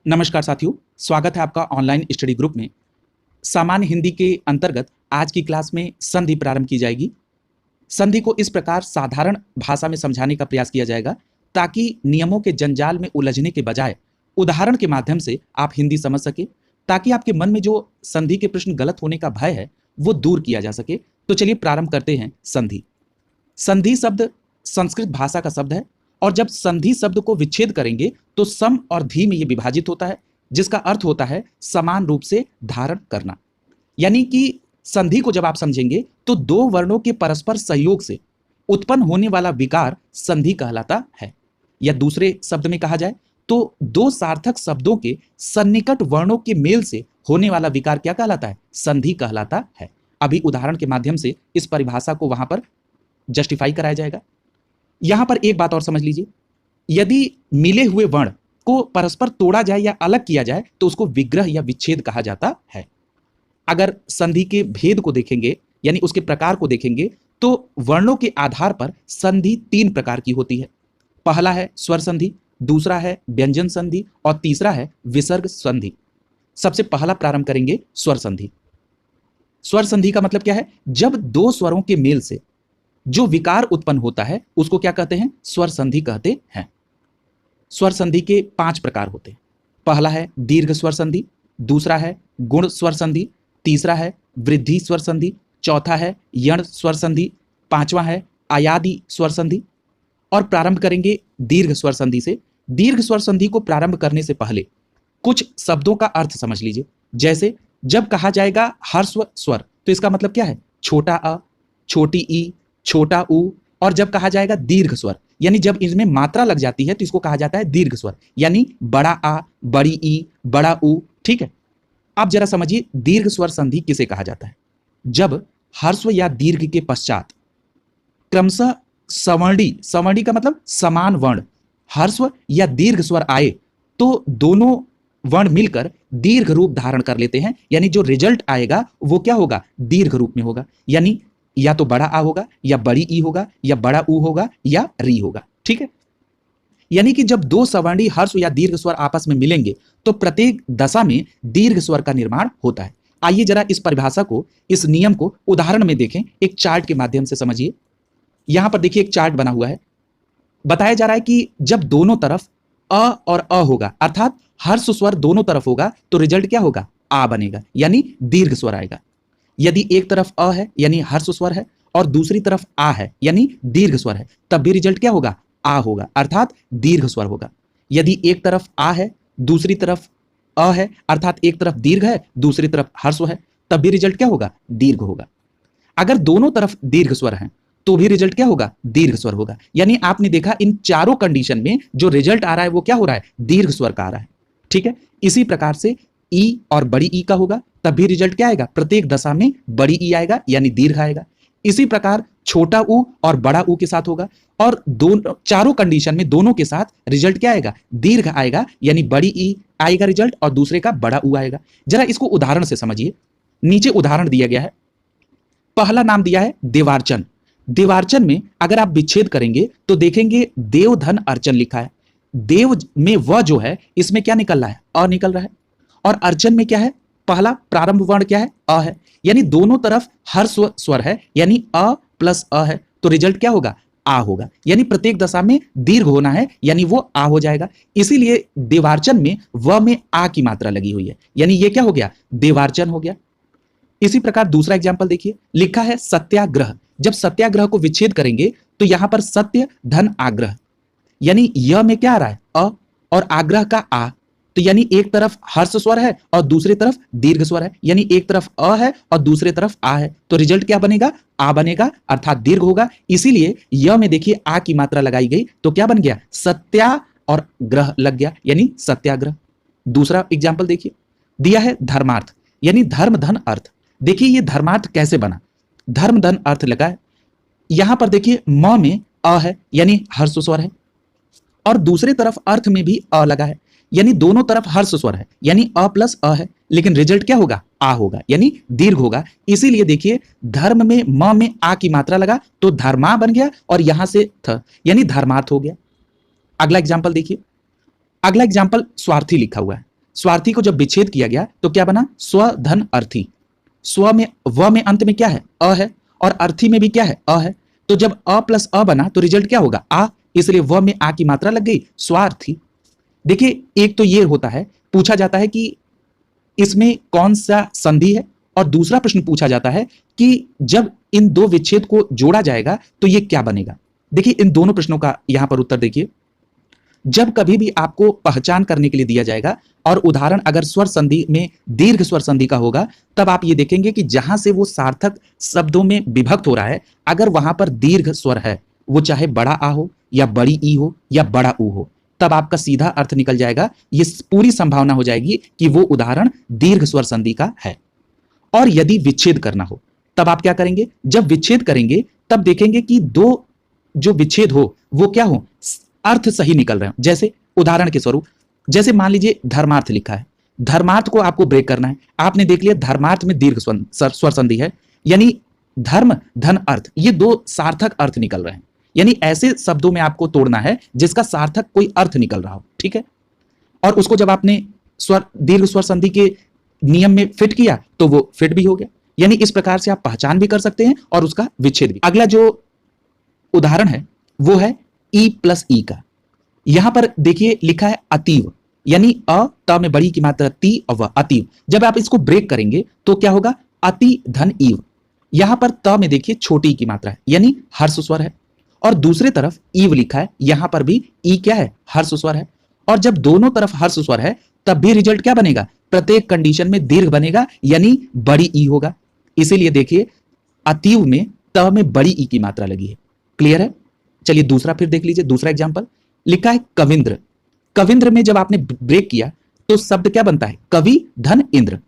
नमस्कार साथियों, स्वागत है आपका ऑनलाइन स्टडी ग्रुप में। सामान्य हिंदी के अंतर्गत आज की क्लास में संधि प्रारंभ की जाएगी। संधि को इस प्रकार साधारण भाषा में समझाने का प्रयास किया जाएगा ताकि नियमों के जंजाल में उलझने के बजाय उदाहरण के माध्यम से आप हिंदी समझ सके, ताकि आपके मन में जो संधि के प्रश्न गलत होने का भय है वो दूर किया जा सके। तो चलिए प्रारंभ करते हैं। संधि संधि शब्द संस्कृत भाषा का शब्द है और जब संधि शब्द को विच्छेद करेंगे तो सम और धी में ये विभाजित होता है, जिसका अर्थ होता है समान रूप से धारण करना। यानी कि संधि को जब आप समझेंगे तो दो वर्णों के परस्पर सहयोग से उत्पन्न होने वाला विकार संधि कहलाता है। या दूसरे शब्द में कहा जाए तो दो सार्थक शब्दों के सन्निकट वर्णों के मेल से होने वाला विकार क्या कहलाता है? संधि कहलाता है। अभी उदाहरण के माध्यम से इस परिभाषा को वहां पर जस्टिफाई कराया जाएगा। यहां पर एक बात और समझ लीजिए, यदि मिले हुए वर्ण को परस्पर तोड़ा जाए या अलग किया जाए तो उसको विग्रह या विच्छेद कहा जाता है। अगर संधि के भेद को देखेंगे यानी उसके प्रकार को देखेंगे तो वर्णों के आधार पर संधि तीन प्रकार की होती है। पहला है स्वर संधि, दूसरा है व्यंजन संधि और तीसरा है विसर्ग संधि। सबसे पहला प्रारंभ करेंगे स्वर संधि। स्वर संधि का मतलब क्या है? जब दो स्वरों के मेल से जो विकार उत्पन्न होता है उसको क्या कहते हैं? स्वर संधि कहते हैं। स्वर संधि के 5 प्रकार होते हैं। पहला है दीर्घ स्वर संधि, दूसरा है गुण स्वर संधि, तीसरा है वृद्धि स्वर संधि, चौथा है यण स्वर संधि, पांचवा है आयादी स्वर संधि। और प्रारंभ करेंगे दीर्घ स्वर संधि से। दीर्घ स्वर संधि को प्रारंभ करने से पहले कुछ शब्दों का अर्थ समझ लीजिए। जैसे जब कहा जाएगा ह्रस्व स्वर तो इसका मतलब क्या है? छोटा अ, छोटी ई, छोटा उ। और जब कहा जाएगा दीर्घ स्वर यानी जब इनमें मात्रा लग जाती है तो इसको कहा जाता है दीर्घ स्वर, यानी बड़ा आ, बड़ी ई, बड़ा उ। ठीक है, अब जरा समझिए दीर्घ स्वर संधि किसे कहा जाता है? जब ह्रस्व या दीर्घ के पश्चात क्रमशः सवर्णी, सवर्णी का मतलब समान वर्ण, ह्रस्व या दीर्घ स्वर आए तो दोनों वर्ण मिलकर दीर्घ रूप धारण कर लेते हैं। यानी जो रिजल्ट आएगा वो क्या होगा? दीर्घ रूप में होगा। यानी या तो बड़ा आ होगा या बड़ी ई होगा या बड़ा उ होगा या री होगा। ठीक है, यानी कि जब दो सवर्णी ह्रस्व या दीर्घ स्वर आपस में मिलेंगे तो प्रत्येक दशा में दीर्घ स्वर का निर्माण होता है। आइए जरा इस परिभाषा को, इस नियम को उदाहरण में देखें, एक चार्ट के माध्यम से समझिए। यहां पर देखिए एक चार्ट बना हुआ है। बताया जा रहा है कि जब दोनों तरफ अ और अ होगा, अर्थात हर्ष स्वर दोनों तरफ होगा तो रिजल्ट क्या होगा? आ बनेगा, यानी दीर्घ स्वर आएगा। यदि एक तरफ अ है यानी हर्ष स्वर है और दूसरी तरफ आ है यानी दीर्घ स्वर है, तब भी रिजल्ट क्या होगा? आ होगा, अर्थात दीर्घ स्वर होगा। यदि एक तरफ आ है, दूसरी तरफ अ है, अर्थात एक तरफ दीर्घ है, दूसरी तरफ हर्ष है, तब भी रिजल्ट क्या होगा? दीर्घ होगा। अगर दोनों तरफ दीर्घ स्वर हैं तो भी रिजल्ट क्या होगा? दीर्घ स्वर होगा। यानी आपने देखा इन चारों कंडीशन में जो रिजल्ट आ रहा है वो क्या हो रहा है? दीर्घ स्वर का आ रहा है। ठीक है, इसी प्रकार से ई और बड़ी ई का होगा, तब भी रिजल्ट क्या आएगा? प्रत्येक दशा में बड़ी ई आएगा यानी दीर्घ आएगा। इसी प्रकार छोटा उ और बड़ा उ के साथ होगा और दोनों चारों कंडीशन में दोनों के साथ रिजल्ट क्या आएगा? दीर्घ आएगा, यानी बड़ी ई आएगा रिजल्ट और दूसरे का बड़ा उ आएगा। जरा इसको उदाहरण से समझिए। नीचे उदाहरण दिया गया है। पहला नाम दिया है देवार्चन। देवार्चन में अगर आप विच्छेद करेंगे तो देखेंगे देव धन अर्चन लिखा है। देव में व जो है इसमें क्या निकल रहा है? अ निकल रहा है। और अर्चन में क्या है? पहला प्रारंभ वर्ण क्या है? अ है, यानी दोनों तरफ हर्ष स्वर है, यानी अ प्लस अ है, तो रिजल्ट क्या होगा? आ होगा। यानी प्रत्येक दशा में दीर्घ होना है यानी वो आ हो जाएगा। इसीलिए देवार्चन में व में आ की मात्रा लगी हुई है, यानी ये क्या हो गया? देवार्चन हो गया। इसी प्रकार दूसरा एग्जाम्पल देखिए, लिखा है सत्याग्रह। जब सत्याग्रह को विच्छेद करेंगे तो यहां पर सत्य धन आग्रह, यानी य में क्या आ रहा है? अ और आग्रह का आ, तो यानी एक तरफ हर्ष स्वर है और दूसरी तरफ दीर्घ स्वर है, यानी एक तरफ अ है और दूसरी तरफ आ है, तो रिजल्ट क्या बनेगा? आ बनेगा, अर्थात दीर्घ होगा। इसीलिए य में देखिए आ की मात्रा लगाई गई तो क्या बन गया? सत्या और ग्रह लग गया, यानी सत्याग्रह। दूसरा एग्जाम्पल देखिए, दिया है धर्मार्थ, यानी धर्म धन अर्थ। देखिए ये धर्मार्थ कैसे बना? धर्म धन अर्थ लगा है। यहां पर देखिए म में अ है यानी हर्ष स्वर है और दूसरी तरफ अर्थ में भी अ लगा है, यानी दोनों तरफ हर्ष स्वर है, यानी अ प्लस अ है, लेकिन रिजल्ट क्या होगा? आ होगा, यानी दीर्घ होगा। इसीलिए देखिए धर्म में म में आ की मात्रा लगा तो धर्मा बन गया और यहां से थ, यानी धर्मार्थ हो गया। अगला एग्जाम्पल देखिए। अगला एग्जाम्पल स्वार्थी लिखा हुआ है। स्वार्थी को जब विच्छेद किया गया तो क्या बना? स्व धन अर्थी। स्व में व में अंत में क्या है? अ है, और अर्थी में भी क्या है? अ है। तो जब अ प्लस अ बना तो रिजल्ट क्या होगा? आ, इसलिए व में आ की मात्रा लग गई, स्वार्थी। देखिए, एक तो ये होता है, पूछा जाता है कि इसमें कौन सा संधि है, और दूसरा प्रश्न पूछा जाता है कि जब इन दो विच्छेद को जोड़ा जाएगा तो ये क्या बनेगा। देखिए, इन दोनों प्रश्नों का यहां पर उत्तर देखिए। जब कभी भी आपको पहचान करने के लिए दिया जाएगा और उदाहरण अगर स्वर संधि में दीर्घ स्वर संधि का होगा, तब आप ये देखेंगे कि जहां से वो सार्थक शब्दों में विभक्त हो रहा है, अगर वहां पर दीर्घ स्वर है, वो चाहे बड़ा आ हो या बड़ी ई हो या बड़ा ऊ हो, तब आपका सीधा अर्थ निकल जाएगा। ये पूरी संभावना हो जाएगी कि वो उदाहरण दीर्घ स्वर संधि का है। और यदि विच्छेद करना हो, तब आप क्या करेंगे? जब विच्छेद करेंगे तब देखेंगे कि दो जो विच्छेद हो वो क्या हो? अर्थ सही निकल रहे हो। जैसे उदाहरण के स्वरूप, जैसे मान लीजिए धर्मार्थ लिखा है, धर्मार्थ को आपको ब्रेक करना है। आपने देख लिया धर्मार्थ में दीर्घ स्वर संधि है, यानी धर्म धन अर्थ, ये दो सार्थक अर्थ निकल रहे हैं। यानी ऐसे शब्दों में आपको तोड़ना है जिसका सार्थक कोई अर्थ निकल रहा हो, ठीक है। और उसको जब आपने स्वर दीर्घ स्वर संधि के नियम में फिट किया तो वो फिट भी हो गया। यानी इस प्रकार से आप पहचान भी कर सकते हैं और उसका विच्छेद भी। अगला जो उदाहरण है वो है ई प्लस ई का। यहां पर देखिए लिखा है अतीव, यानी अ त में बड़ी की मात्रा ती और व, अतीव। जब आप इसको ब्रेक करेंगे तो क्या होगा? अति धन ईव। यहां पर त में देखिए छोटी ई की मात्रा है, यानी हर्ष स्वर है, और दूसरे तरफ ईव लिखा है, यहां पर भी ई क्या है? हर्ष स्वर है। और जब दोनों तरफ हर्ष स्वर है तब भी रिजल्ट क्या बनेगा? प्रत्येक कंडीशन में दीर्घ बनेगा, यानी बड़ी ई होगा। इसीलिए देखिए अतीव में त में बड़ी ई की मात्रा लगी है। क्लियर है? चलिए दूसरा फिर देख लीजिए। दूसरा एग्जांपल लिखा है कविंद्र। कविंद्र में जब आपने ब्रेक किया तो शब्द क्या बनता है? कवि धन इंद्र।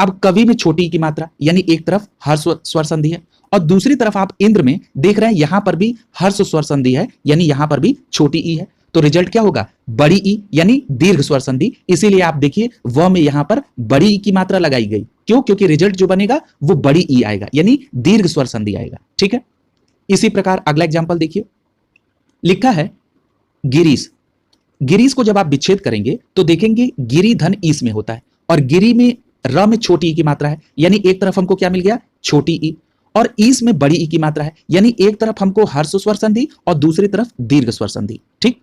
अब कवि में छोटी ई की मात्रा, यानी एक तरफ हर्ष स्वर संधि है, और दूसरी तरफ आप इंद्र में देख रहे हैं यहां पर भी हर्ष स्वर संधि है, यानी यहां पर भी छोटी ई है। तो रिजल्ट क्या होगा? बड़ी ई, यानी दीर्घ स्वर संधि। इसीलिए आप देखिए व में यहां पर बड़ी ई की मात्रा लगाई गई। क्यों? क्योंकि रिजल्ट जो बनेगा वो बड़ी ई आएगा, यानी दीर्घ स्वर संधि आएगा, ठीक है। इसी प्रकार अगला एग्जाम्पल देखिए, लिखा है गिरीश। गिरीश को जब आप विच्छेद करेंगे तो देखेंगे गिरी धन ईस में होता है, और गिरी में र में छोटी ई की मात्रा है, यानी एक तरफ हमको क्या मिल गया? छोटी ई, और ईस में बड़ी ई की मात्रा है, यानी एक तरफ हमको हर्ष स्वर संधि और दूसरी तरफ दीर्घ स्वर संधि, ठीक।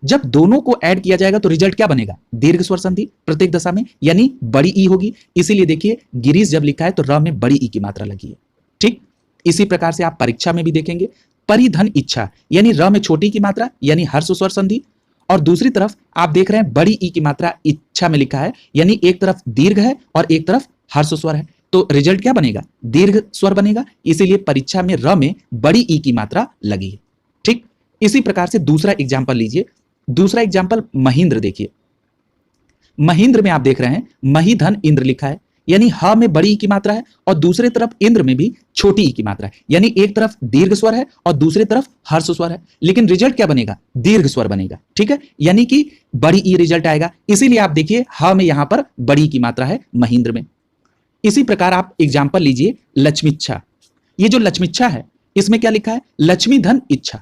जब दोनों को ऐड किया जाएगा तो रिजल्ट क्या बनेगा? दीर्घ स्वर संधि प्रत्येक दशा में, यानी बड़ी ई होगी। इसीलिए देखिए गिरीश जब लिखा है तो र में बड़ी ई की मात्रा लगी है, ठीक। इसी प्रकार से आप परीक्षा में भी देखेंगे परिधन इच्छा, यानी र में छोटी की मात्रा, यानी हर्ष स्वर संधि, और दूसरी तरफ आप देख रहे हैं बड़ी ई की मात्रा इच्छा में लिखा है, यानी एक तरफ दीर्घ है और एक तरफ हर्ष स्वर है। तो रिजल्ट क्या बनेगा? दीर्घ स्वर बनेगा। इसीलिए परीक्षा में र में बड़ी ई की मात्रा लगी है, ठीक। इसी प्रकार से दूसरा एग्जाम्पल लीजिए। दूसरा एग्जाम्पल महेंद्र देखिए। महेंद्र में आप देख रहे हैं मही धन इंद्र लिखा है, यानी ह में बड़ी ई की मात्रा है और दूसरे तरफ इंद्र में भी छोटी ई की मात्रा है, यानी एक तरफ दीर्घ स्वर है और दूसरी तरफ हर्ष स्वर है। लेकिन रिजल्ट क्या बनेगा? दीर्घ स्वर बनेगा, ठीक है, यानी कि बड़ी ई रिजल्ट आएगा। इसीलिए आप देखिए ह में यहां पर बड़ी ई की मात्रा है महेंद्र में। इसी प्रकार आप एग्जाम्पल लीजिए लक्ष्मीच्छा। ये जो लक्ष्मीच्छा है इसमें क्या लिखा है? लक्ष्मी धन इच्छा,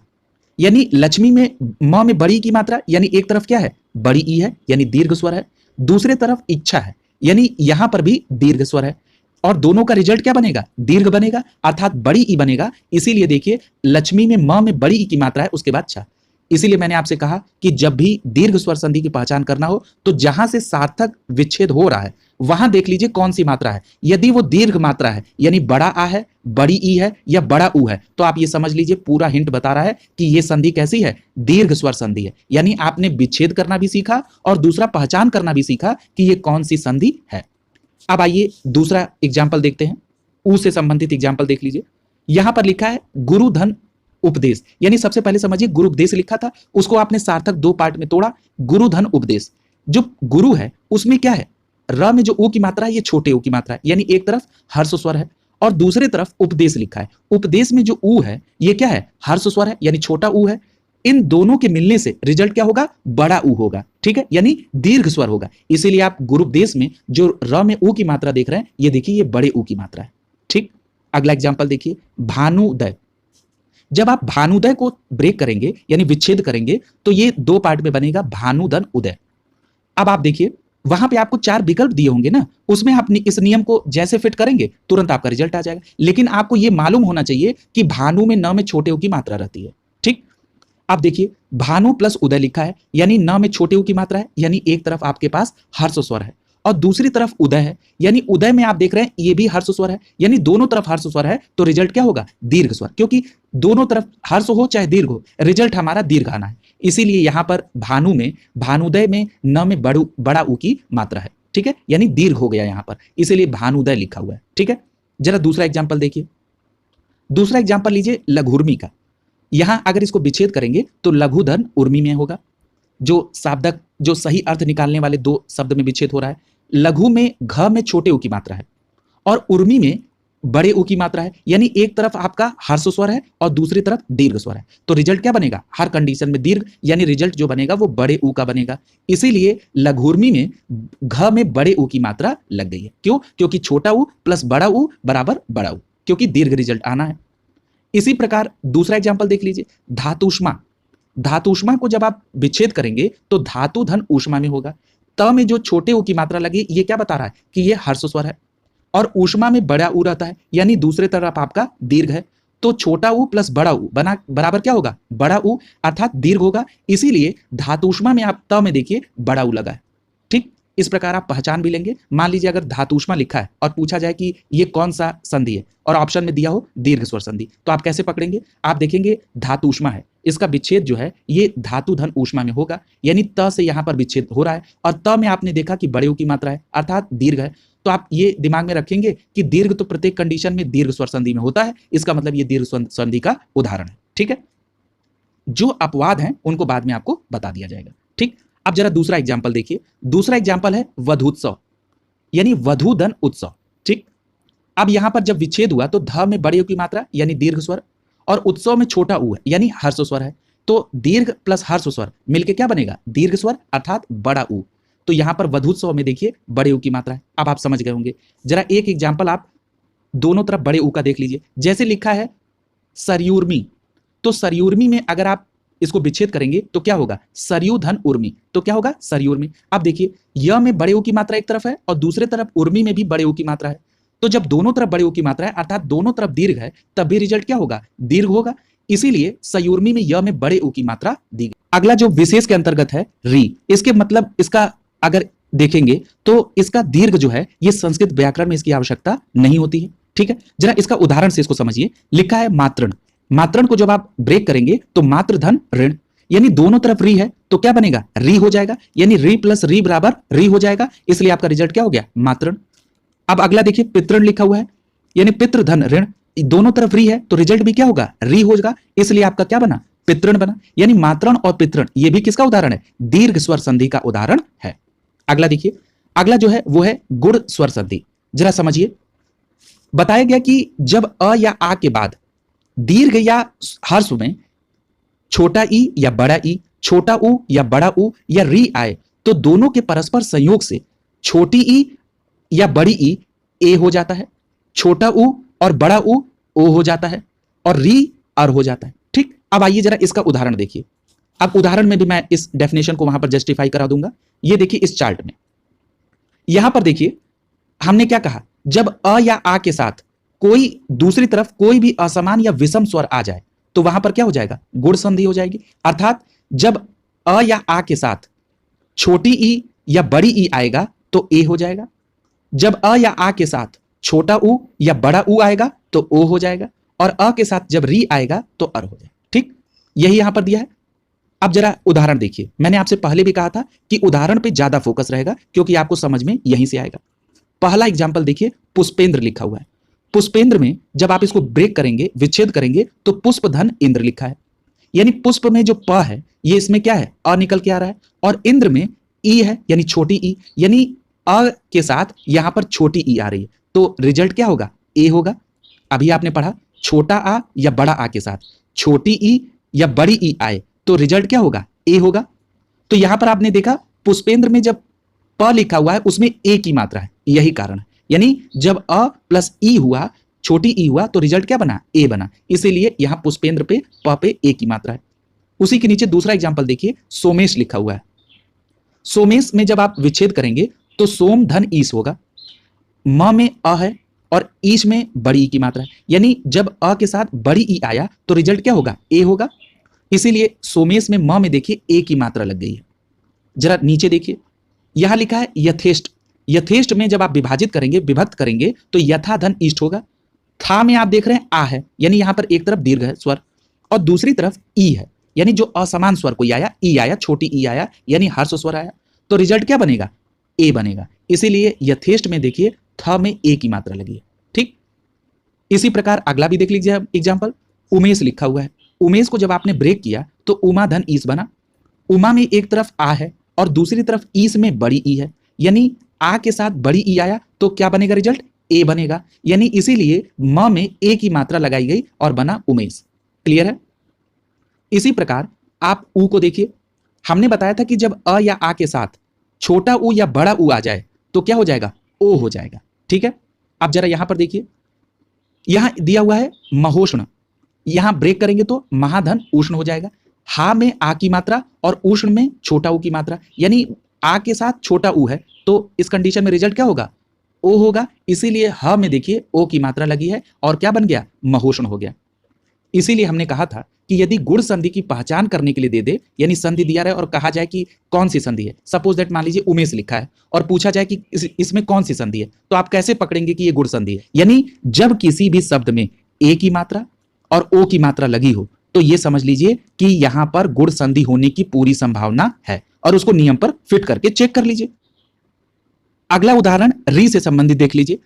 यानी लक्ष्मी में म में बड़ी की मात्रा, यानी एक तरफ क्या है? बड़ी ई है, यानी दीर्घ स्वर है, दूसरे तरफ इच्छा है, यानी यहां पर भी दीर्घ स्वर है, और दोनों का रिजल्ट क्या बनेगा? दीर्घ बनेगा, अर्थात बड़ी ई बनेगा। इसीलिए देखिए लक्ष्मी में म में बड़ी ई की मात्रा है, उसके बाद छा। इसीलिए मैंने आपसे कहा कि जब भी दीर्घ स्वर संधि की पहचान करना हो तो जहां से सार्थक विच्छेद हो रहा है वहां देख लीजिए कौन सी मात्रा है। यदि वो दीर्घ मात्रा है, यानी बड़ा आ है, बड़ी ई है या बड़ा ऊ है, तो आप ये समझ लीजिए पूरा हिंट बता रहा है कि ये संधि कैसी है? दीर्घ स्वर संधि है। यानी आपने विच्छेद करना भी सीखा और दूसरा पहचान करना भी सीखा कि ये कौन सी संधि है। अब आइए दूसरा एग्जाम्पल देखते हैं। ऊ से संबंधित एग्जाम्पल देख लीजिए। यहां पर लिखा है गुरु धन उपदेश, यानी सबसे पहले समझिए गुरु उपदेश लिखा था, उसको आपने सार्थक दो पार्ट में तोड़ा। गुरु धन उपदेश, जो गुरु है उसमें क्या है? र में जो ऊ की मात्रा है ये छोटे ऊ की मात्रा है, यानी एक तरफ हर्ष स्वर है और दूसरे तरफ उपदेश लिखा है। उपदेश में जो ऊ है ये क्या है? हर्ष स्वर है, यानी छोटा ऊ है। इन दोनों के मिलने से रिजल्ट क्या होगा? बड़ा ऊ होगा, ठीक है, यानी दीर्घ स्वर होगा। इसीलिए आप गुरु उपदेश में जो र में ऊ की मात्रा देख रहे हैं ये देखिए ये बड़े ऊ की मात्रा है, ठीक। अगला एग्जाम्पल देखिए भानुदय। जब आप भानुदय को ब्रेक करेंगे यानी विच्छेद करेंगे तो ये दो पार्ट में बनेगा भानुधन उदय। अब आप देखिए वहां पे आपको 4 विकल्प दिए होंगे ना, उसमें आप इस नियम को जैसे फिट करेंगे तुरंत आपका रिजल्ट आ जाएगा। लेकिन आपको ये मालूम होना चाहिए कि भानु में न में छोटे ऊ की मात्रा रहती है। ठीक, अब देखिए भानु प्लस उदय लिखा है, यानी न में छोटे ऊ की मात्रा है, यानी एक तरफ आपके पास हर्ष स्वर है और दूसरी तरफ उदय है, यानी उदय में आप देख रहे हैं ये भी हर्ष स्वर है, यानी दोनों तरफ हर्ष स्वर है, तो रिजल्ट क्या होगा? दीर्घ स्वर, क्योंकि दोनों तरफ हर्ष हो चाहे दीर्घ हो, रिजल्ट हमारा दीर्घ आना है। इसीलिए यहां पर भानु में, भानुदय में न में बड़ा ऊ की मात्रा है। ठीक है, यानी दीर्घ हो गया यहां पर, इसीलिए भानुदय लिखा हुआ है। ठीक है, जरा दूसरा एग्जाम्पल देखिए। दूसरा एग्जाम्पल लीजिए लघुर्मी का। यहां अगर इसको विच्छेद करेंगे तो लघुधन उर्मी में होगा। जो शाब्दक, जो सही अर्थ निकालने वाले दो शब्द में विच्छेद हो रहा है। लघु में घ में छोटे ऊ की मात्रा है और उर्मी में बड़े ऊ की मात्रा है, यानी एक तरफ आपका हर्ष स्वर है और दूसरी तरफ दीर्घ स्वर है, तो रिजल्ट क्या बनेगा? हर कंडीशन में दीर्घ, यानी रिजल्ट जो बनेगा वो बड़े ऊ का बनेगा। इसीलिए लघुर्मी में घ में बड़े ऊ की मात्रा लग गई है। क्यों? क्योंकि छोटा ऊ प्लस बड़ा ऊ बराबर बड़ा ऊ, क्योंकि दीर्घ रिजल्ट आना है। इसी प्रकार दूसरा एग्जाम्पल देख लीजिए, धातुष्मा। धातुष्मा को जब आप विच्छेद करेंगे तो धातु धन ऊष्मा में होगा। त में जो छोटे ऊ की मात्रा लगी, ये क्या बता रहा है? कि ये हर्ष स्वर है और ऊष्मा में बड़ा ऊ रहता है, यानी दूसरे तरफ आपका दीर्घ है, तो छोटा ऊ प्लस बड़ा ऊ बना बराबर क्या होगा? बड़ा ऊ, अर्थात दीर्घ होगा। इसीलिए धातुष्मा में आप त में देखिए बड़ा ऊ लगा है। ठीक, इस प्रकार आप पहचान भी लेंगे। मान लीजिए अगर धातुष्मा लिखा है और पूछा जाए कि ये कौन सा संधि है और ऑप्शन में दिया हो दीर्घ स्वर संधि, तो आप कैसे पकड़ेंगे? आप देखेंगे धातुष्मा है, इसका विच्छेद जो है ये धातु धन ऊष्मा में होगा, यानी त से यहां पर विच्छेद हो रहा है और त में आपने देखा कि बड़े ऊ की मात्रा है, अर्थात दीर्घ है। तो आप ये दिमाग में रखेंगे कि दीर्घ तो प्रत्येक कंडीशन में दीर्घ स्वर संधि में होता है, इसका मतलब ये दीर्घ स्वर संधि का उदाहरण है। ठीक है, जो अपवाद हैं उनको बाद में आपको बता दिया जाएगा। ठीक, अब जरा दूसरा एग्जाम्पल देखिए। दूसरा एग्जाम्पल है वधूत्सव, यानी वधू धन उत्सव। ठीक, अब यहां पर जब विच्छेद हुआ तो ध में बड़े ऊ की मात्रा यानी दीर्घ स्वर और उत्सव में छोटा ऊ है यानी हर्ष स्वर है, तो दीर्घ प्लस हर्ष स्वर मिलके क्या बनेगा? दीर्घ स्वर, अर्थात बड़ा ऊ। तो यहां पर वधूत्सव में देखिए बड़े ऊ की मात्रा है। अब आप समझ गए होंगे। जरा एक एग्जाम्पल आप दोनों तरफ बड़े ऊ का देख लीजिए। जैसे लिखा है सरयूर्मी, तो सरयूर्मी में अगर आप इसको विच्छेद करेंगे तो क्या होगा? सरयू धन उर्मी, तो क्या होगा? सरयूर्मी। अब देखिए य में बड़े ऊ की मात्रा एक तरफ है और दूसरे तरफ उर्मी में भी बड़े ऊ की मात्रा है, तो जब दोनों तरफ बड़े ऊ की मात्रा है अर्थात दोनों तरफ दीर्घ है, तब भी रिजल्ट क्या होगा? दीर्घ होगा। इसीलिए सयूर्मी में य में बड़े ऊ की मात्रा दी गई। अगला जो विशेष के अंतर्गत है री, इसके मतलब इसका अगर देखेंगे तो इसका दीर्घ जो है ये संस्कृत व्याकरण में इसकी आवश्यकता नहीं होती है। ठीक है, जरा इसका उदाहरण से इसको समझिए। लिखा है मात्रण। मात्रण को जब आप ब्रेक करेंगे तो मात्र धन ऋण, यानी दोनों तरफ री है तो क्या बनेगा? री हो जाएगा, यानी री प्लस री बराबर री हो जाएगा, इसलिए आपका रिजल्ट क्या हो गया? मात्रण। अब अगला देखिए पितृण लिखा हुआ है, यानी पितृ धन ऋण, दोनों तरफ री है तो रिजल्ट भी क्या होगा? री होगा, इसलिए आपका क्या बना? पितृण बना। यानी मात्रण और पितृण ये भी किसका उदाहरण है? दीर्घ स्वर संधि का उदाहरण है। अगला देखिए, अगला जो है वो है गुण स्वर संधि। जरा समझिए, बताया गया कि जब अ या आ के बाद दीर्घ या हर्ष में छोटा ई या बड़ा ई, छोटा ऊ या बड़ा ऊ या री आए तो दोनों के परस्पर संयोग से छोटी ई या बड़ी ई ए हो जाता है, छोटा ऊ और बड़ा ऊ ओ हो जाता है और री अर हो जाता है। ठीक, अब आइए जरा इसका उदाहरण देखिए। अब उदाहरण में भी मैं इस डेफिनेशन को वहां पर जस्टिफाई करा दूंगा। ये देखिए इस चार्ट में, यहां पर देखिए हमने क्या कहा? जब अ या आ के साथ कोई दूसरी तरफ कोई भी असमान या विषम स्वर आ जाए तो वहां पर क्या हो जाएगा? गुण संधि हो जाएगी। अर्थात जब अ या आ के साथ छोटी ई या बड़ी ई आएगा तो ए हो जाएगा, जब अ या आ के साथ छोटा ऊ या बड़ा ऊ आएगा तो ओ हो जाएगा, और अ के साथ जब री आएगा तो अर हो जाएगा। ठीक, यही यहां पर दिया है। अब जरा उदाहरण देखिए। मैंने आपसे पहले भी कहा था कि उदाहरण पे ज्यादा फोकस रहेगा क्योंकि आपको समझ में यहीं से आएगा। पहला एग्जाम्पल देखिए, पुष्पेंद्र लिखा हुआ है। पुष्पेंद्र में जब आप इसको ब्रेक करेंगे, विच्छेद करेंगे तो पुष्प धन इंद्र लिखा है, यानी पुष्प में जो प है ये इसमें क्या है? अ निकल के आ रहा है, और इंद्र में ई है यानी छोटी ई, यानी अ के साथ यहां पर छोटी ई आ रही है, तो रिजल्ट क्या होगा? ए होगा। अभी आपने पढ़ा छोटा आ या बड़ा आ के साथ छोटी ई या बड़ी ई आए तो रिजल्ट क्या होगा? ए होगा। तो यहां पर आपने देखा पुष्पेंद्र में जब प लिखा हुआ है उसमें ए की मात्रा है, यही कारण है। यानी जब अ प्लस ई हुआ, छोटी ई हुआ, तो रिजल्ट क्या बना? ए बना। इसीलिए यहां पुष्पेंद्र पे प पे ए की मात्रा है। उसी के नीचे दूसरा एग्जाम्पल देखिए, सोमेश लिखा हुआ है। सोमेश में जब आप विच्छेद करेंगे तो सोम धन ईश होगा, म में अ है और ईश में बड़ी ई की मात्रा है, यानी जब अ के साथ बड़ी ई आया तो रिजल्ट क्या होगा, ए होगा। इसीलिए सोमेश में म में देखिए ए की मात्रा लग गई है। जरा नीचे देखिए, यहां लिखा है यथेष्ट। यथेष्ट में जब आप विभाजित करेंगे, विभक्त करेंगे तो यथा धन इष्ट होगा। था में आप देख रहे हैं आ है, यानी यहां पर एक तरफ दीर्घ है स्वर और दूसरी तरफ ई है, यानी जो असमान स्वर कोई आया, ई आया, छोटी ई आया, यानी हर्ष स्वर आया, तो रिजल्ट क्या बनेगा, ए बनेगा। इसीलिए यथेष्ट में देखिए थ में ए की मात्रा लगी है। ठीक, इसी प्रकार अगला भी देख लीजिए एग्जाम्पल। उमेश लिखा हुआ है, उमेश को जब आपने ब्रेक किया तो उमा धन ईस बना। उमा में एक तरफ आ है और दूसरी तरफ ईस में बड़ी ई है, यानी आ के साथ बड़ी ई आया तो क्या बनेगा, रिजल्ट ए बनेगा। यानी इसीलिए म में ए की मात्रा लगाई गई और बना उमेश। क्लियर है। इसी प्रकार आप ऊ को देखिए, हमने बताया था कि जब अ या आ के साथ छोटा ऊ या बड़ा ऊ आ जाए तो क्या हो जाएगा, ओ हो जाएगा। ठीक है, अब जरा यहां पर देखिए, यहां दिया हुआ है महोष्ण, यहां ब्रेक करेंगे तो महाधन उष्ण हो जाएगा। हा में आ की मात्रा और उष्ण में छोटा ऊ की मात्रा, यानी आ के साथ छोटा ऊ है तो इस कंडीशन में रिजल्ट क्या होगा, ओ होगा। इसीलिए ह में देखिए ओ की मात्रा लगी है और क्या बन गया, महोष्ण हो गया। इसीलिए हमने कहा था कि यदि गुण संधि की पहचान करने के लिए दे दे, यानी संधि दिया रहे और कहा जाए कि कौन सी संधि है, सपोज दैट मान लीजिए उमेश लिखा है और पूछा जाए कि इसमें कौन सी संधि है, तो आप कैसे पकड़ेंगे कि ये गुण संधि है। यानी जब किसी भी शब्द में ए की मात्रा और ओ की मात्रा लगी हो तो ये समझ लीजिए कि यहां पर गुण संधि होने की पूरी संभावना है और उसको नियम पर फिट करके चेक कर लीजिए। अगला उदाहरण री से संबंधित देख लीजिए,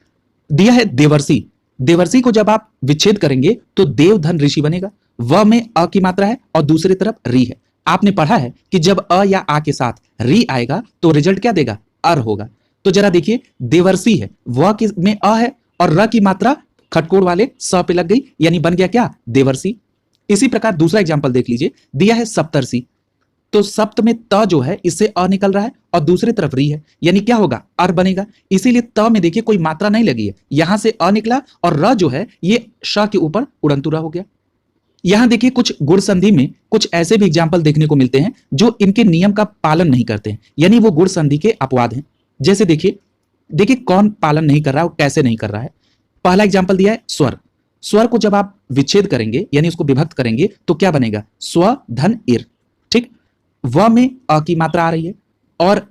दिया है देवर्षि। देवर्षि को जब आप विच्छेद करेंगे तो देव धन ऋषि बनेगा। व में अ की मात्रा है और दूसरी तरफ री है। आपने पढ़ा है कि जब अ या आ के साथ री आएगा तो रिजल्ट क्या देगा, अर होगा। तो जरा देखिए, देवर्षि है, व में अ है और र की मात्रा खटकोड़ वाले स पे लग गई, यानी बन गया क्या, देवर्षि। इसी प्रकार दूसरा एग्जाम्पल देख लीजिए, दिया है सप्तर्षि। तो सप्त में त जो है इससे अ निकल रहा है और दूसरी तरफ री है, यानी क्या होगा, अर बनेगा। इसीलिए त में देखिए कोई मात्रा नहीं लगी है, यहां से अ निकला और र जो है ये श के ऊपर उड़नतुरा हो गया। यहां देखिए कुछ गुण संधि में कुछ ऐसे भी एग्जाम्पल देखने को मिलते हैं जो इनके नियम का पालन नहीं करते हैं, यानी वो गुण संधि के अपवाद हैं। जैसे देखिए, देखिए कौन पालन नहीं कर रहा है और कैसे नहीं कर रहा है। पहला एग्जाम्पल दिया है स्वर। स्वर को जब आप विच्छेद करेंगे यानी उसको विभक्त करेंगे तो क्या बनेगा, स्व धन इर। ठीक, व में अ की मात्रा आ रही है और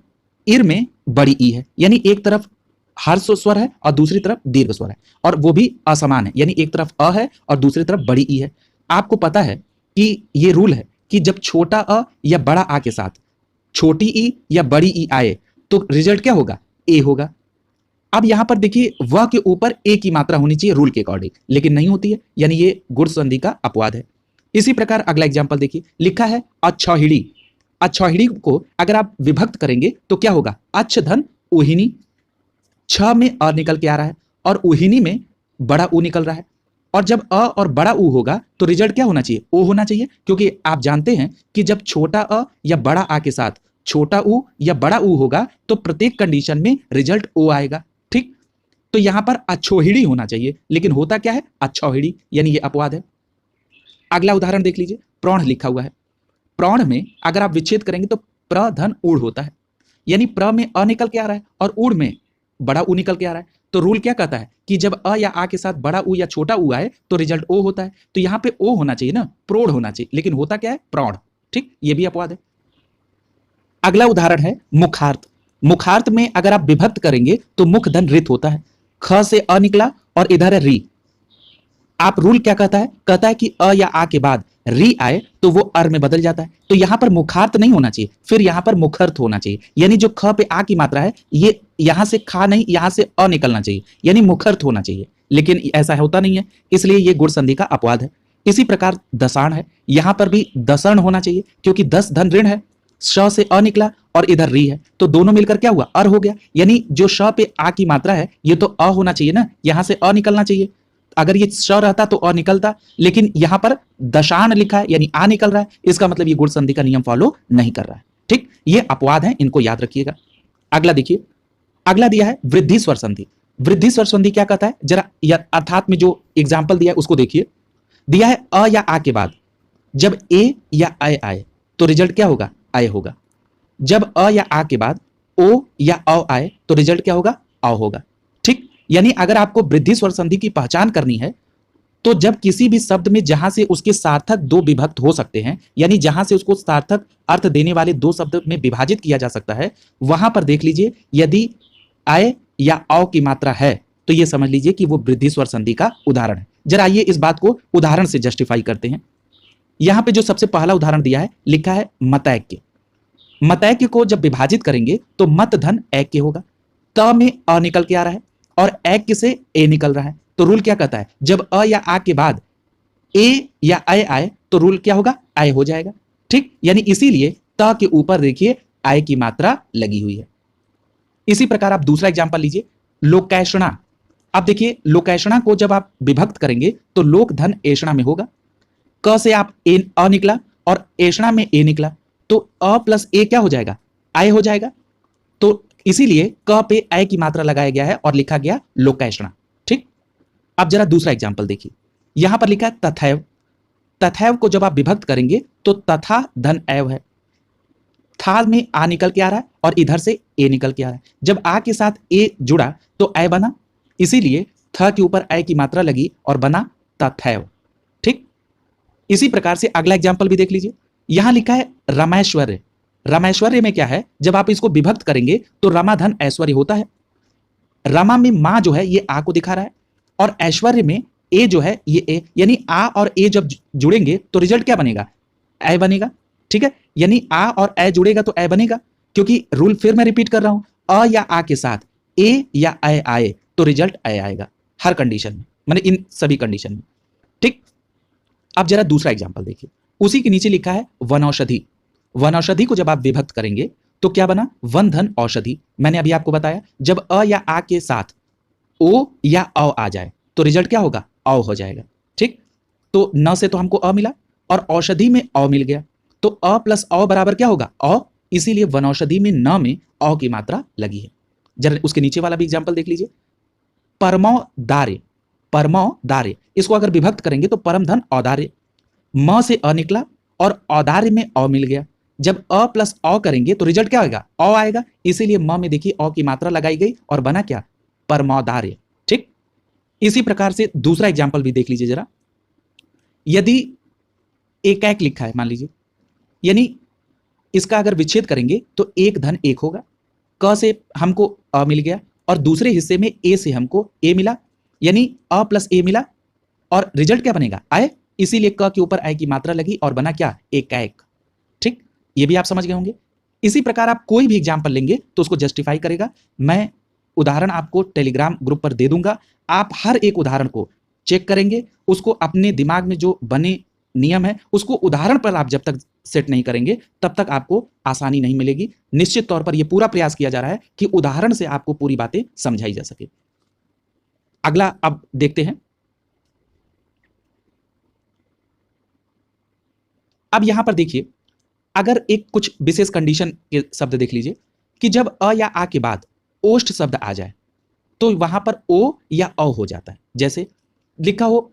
इर में बड़ी ई है, यानी एक तरफ हर्ष स्वर है और दूसरी तरफ दीर्घ स्वर है और वो भी असमान है, यानी एक तरफ अ है और दूसरी तरफ बड़ी ई है। आपको पता है कि ये रूल है कि जब छोटा अ या बड़ा आ के साथ छोटी ई या बड़ी ई आए तो रिजल्ट क्या होगा, ए होगा। अब यहां पर देखिए व के ऊपर ए की मात्रा होनी चाहिए रूल के अकॉर्डिंग, लेकिन नहीं होती है, यानी ये गुण संधि का अपवाद है। इसी प्रकार अगला एग्जाम्पल देखिए, लिखा है अच्छौहिड़ी। अच्छौहिड़ी को अगर आप विभक्त करेंगे तो क्या होगा, अच्छ धन उहिनी। छ में अ निकल के आ रहा है और उहिनी में बड़ा ऊ निकल रहा है, और जब अ और बड़ा ऊ होगा तो रिजल्ट क्या होना चाहिए, ओ होना चाहिए, क्योंकि आप जानते हैं कि जब छोटा अ या बड़ा आ के साथ छोटा ऊ या बड़ा ऊ होगा तो प्रत्येक कंडीशन में रिजल्ट ओ आएगा। ठीक, तो यहां पर अच्छोहिड़ी होना चाहिए, लेकिन होता क्या है, अच्छौहिड़ी, यानी ये अपवाद है। अगला उदाहरण देख लीजिए, प्रौढ़ लिखा हुआ है। प्रौढ़ में अगर आप विच्छेद करेंगे तो प्र धन ऊढ़ होता है, यानी प्र में अ निकल के आ रहा है और ऊढ़ में बड़ा ऊ निकल के आ रहा है। तो रूल क्या कहता है कि जब अ या आ के साथ बड़ा ऊ या छोटा ऊ आए तो रिजल्ट ओ होता है। तो यहां पे ओ होना चाहिए ना, प्रौढ़ होना चाहिए, लेकिन होता क्या है, प्रौढ़। ठीक, ये भी अपवाद है। अगला उदाहरण है मुखार्त। मुखार्त में अगर आप विभक्त करेंगे तो मुख धन रित होता है। ख से अ निकला और इधर है री। आप रूल क्या कहता है कि अ या आ के बाद री आए तो वो अर में बदल जाता है। तो यहां पर मुखार्त नहीं होना चाहिए, फिर यहां पर मुखर्त होना चाहिए, यानी जो ख पे आ की मात्रा है ये यहां से खा नहीं, यहां से अ निकलना चाहिए, यानी मुखर्त होना चाहिए, लेकिन ऐसा होता नहीं है, इसलिए ये गुण संधि का अपवाद है। इसी प्रकार दसाण है, यहां पर भी दसर्ण होना चाहिए क्योंकि दस धन ऋण है, श से अ निकला और इधर री है, तो दोनों मिलकर क्या हुआ, अर हो गया, यानी जो श पे आ की मात्रा है ये तो अ होना चाहिए ना, यहां से अ निकलना चाहिए। अगर ये श रहता तो अ निकलता, लेकिन यहां पर दशान लिखा है यानी आ निकल रहा है, इसका मतलब ये गुण संधि का नियम फॉलो नहीं कर रहा है। ठीक, ये अपवाद है, इनको याद रखिएगा। अगला देखिए, अगला दिया है वृद्धि स्वर संधि। वृद्धि स्वर संधि क्या कहता है, जरा अर्थात में जो एग्जाम्पल दिया है उसको देखिए। दिया है अ या आ के बाद जब ए या आय आए तो रिजल्ट क्या होगा, आय होगा। जब अ या आ के बाद ओ या औ आए तो रिजल्ट क्या होगा? औ होगा। ठीक, यानी अगर आपको वृद्धि स्वर संधि की पहचान करनी है तो जब किसी भी शब्द में जहां से उसके सार्थक दो विभक्त हो सकते हैं, यानी जहां से उसको सार्थक अर्थ देने वाले दो शब्द में विभाजित किया जा सकता है, वहां पर देख लीजिए यदि आय या औ की मात्रा है तो यह समझ लीजिए कि वो वृद्धि स्वर संधि का उदाहरण है। जरा आइए इस बात को उदाहरण से जस्टिफाई करते हैं। यहां पे जो सबसे पहला उदाहरण दिया है, लिखा है मतैक्य। मतैक्य को जब विभाजित करेंगे तो मत धन ऐक्य होगा। त में अ निकल के आ रहा है और ऐक्य से ए निकल रहा है, तो रूल क्या कहता है? जब अ या आ के बाद ए या अय आए तो रूल क्या होगा? आय हो जाएगा। ठीक, यानी इसीलिए त के ऊपर देखिए आय की मात्रा लगी हुई है। इसी प्रकार आप दूसरा एग्जांपल लीजिए, लोकैषणा। अब देखिए लोकैषणा को जब आप विभक्त करेंगे तो लोक धन ऐषणा में होगा। क से आप ए अ निकला और ऐषणा में ए निकला, तो अ प्लस ए क्या हो जाएगा? आय हो जाएगा। तो इसीलिए क पे आय की मात्रा लगाया गया है और लिखा गया लोकैषणा। ठीक, अब जरा दूसरा एग्जांपल देखिए, यहां पर लिखा है तथैव। तथैव को जब आप विभक्त करेंगे तो तथा धन एव है। था में आ निकल के आ रहा है और इधर से ए निकल के आ रहा है। जब आ के साथ ए जुड़ा तो ऐ बना, इसीलिए थ के ऊपर ऐ की मात्रा लगी और बना तथैव। ठीक, इसी प्रकार से अगला एग्जांपल भी देख लीजिए, यहां लिखा है रमैश्वर्य। रमैश्वर्य में क्या है? जब आप इसको विभक्त करेंगे तो रमा धन ऐश्वर्य होता है। रमा में मां जो है ये आ को दिखा रहा है और ऐश्वर्य में ए जो है ये ए, यानी आ और ए जब जुड़ेंगे तो रिजल्ट क्या बनेगा? ऐ बनेगा। ठीक है, यानी आ और ऐ जुड़ेगा तो ऐ बनेगा, क्योंकि रूल फिर मैं रिपीट कर रहा हूं, अ या आ के साथ ए या ऐ आए तो रिजल्ट ऐ आएगा हर कंडीशन में, माने इन सभी कंडीशन में। ठीक, अब जरा दूसरा एग्जांपल देखिए, उसी के नीचे लिखा है वनौषधि। वनौषधि को जब आप विभक्त करेंगे तो क्या बना? वन धन औषधि। मैंने अभी आपको बताया जब अ या आ के साथ ओ या औ आ जाए तो रिजल्ट क्या होगा? औ हो जाएगा। ठीक, तो न से तो हमको अ मिला और औषधि में औ मिल गया, तो अ प्लस औ बराबर क्या होगा? औ। इसीलिए वनौषधि में न में औ की मात्रा लगी है। जरा उसके नीचे वाला भी एग्जांपल देख लीजिए, परमौदार्य। परमौदार्य इसको अगर विभक्त करेंगे तो परम धन औदार्य। म से अ निकला और औदार्य में औ मिल गया। जब अ प्लस औ करेंगे तो रिजल्ट क्या आएगा? औ आएगा। इसीलिए म में देखिए औ की मात्रा लगाई गई और बना क्या? परमौदार्य। ठीक, इसी प्रकार से दूसरा एग्जांपल भी देख लीजिए जरा, यदि एकैक लिखा है मान लीजिए, यानी इसका अगर विच्छेद करेंगे तो एक धन एक होगा। क से हमको अ मिल गया और दूसरे हिस्से में ए से हमको ए मिला, यानी अ प्लस ए मिला और रिजल्ट क्या बनेगा? आय। इसीलिए क के ऊपर आय की मात्रा लगी और बना क्या? एकैक। ठीक, ये भी आप समझ गए होंगे। इसी प्रकार आप कोई भी एग्जांपल लेंगे तो उसको जस्टिफाई करेगा। मैं उदाहरण आपको टेलीग्राम ग्रुप पर दे दूंगा, आप हर एक उदाहरण को चेक करेंगे, उसको अपने दिमाग में जो बने नियम है उसको उदाहरण पर आप जब तक सेट नहीं करेंगे तब तक आपको आसानी नहीं मिलेगी। निश्चित तौर पर यह पूरा प्रयास किया जा रहा है कि उदाहरण से आपको पूरी बातें समझाई जा सके। अगला अब देखते हैं, अब यहां पर देखिए, अगर एक कुछ विशेष कंडीशन के शब्द देख लीजिए कि जब अ या आ के बाद ओष्ठ शब्द आ जाए तो वहां पर ओ या औ हो जाता है। जैसे लिखा हो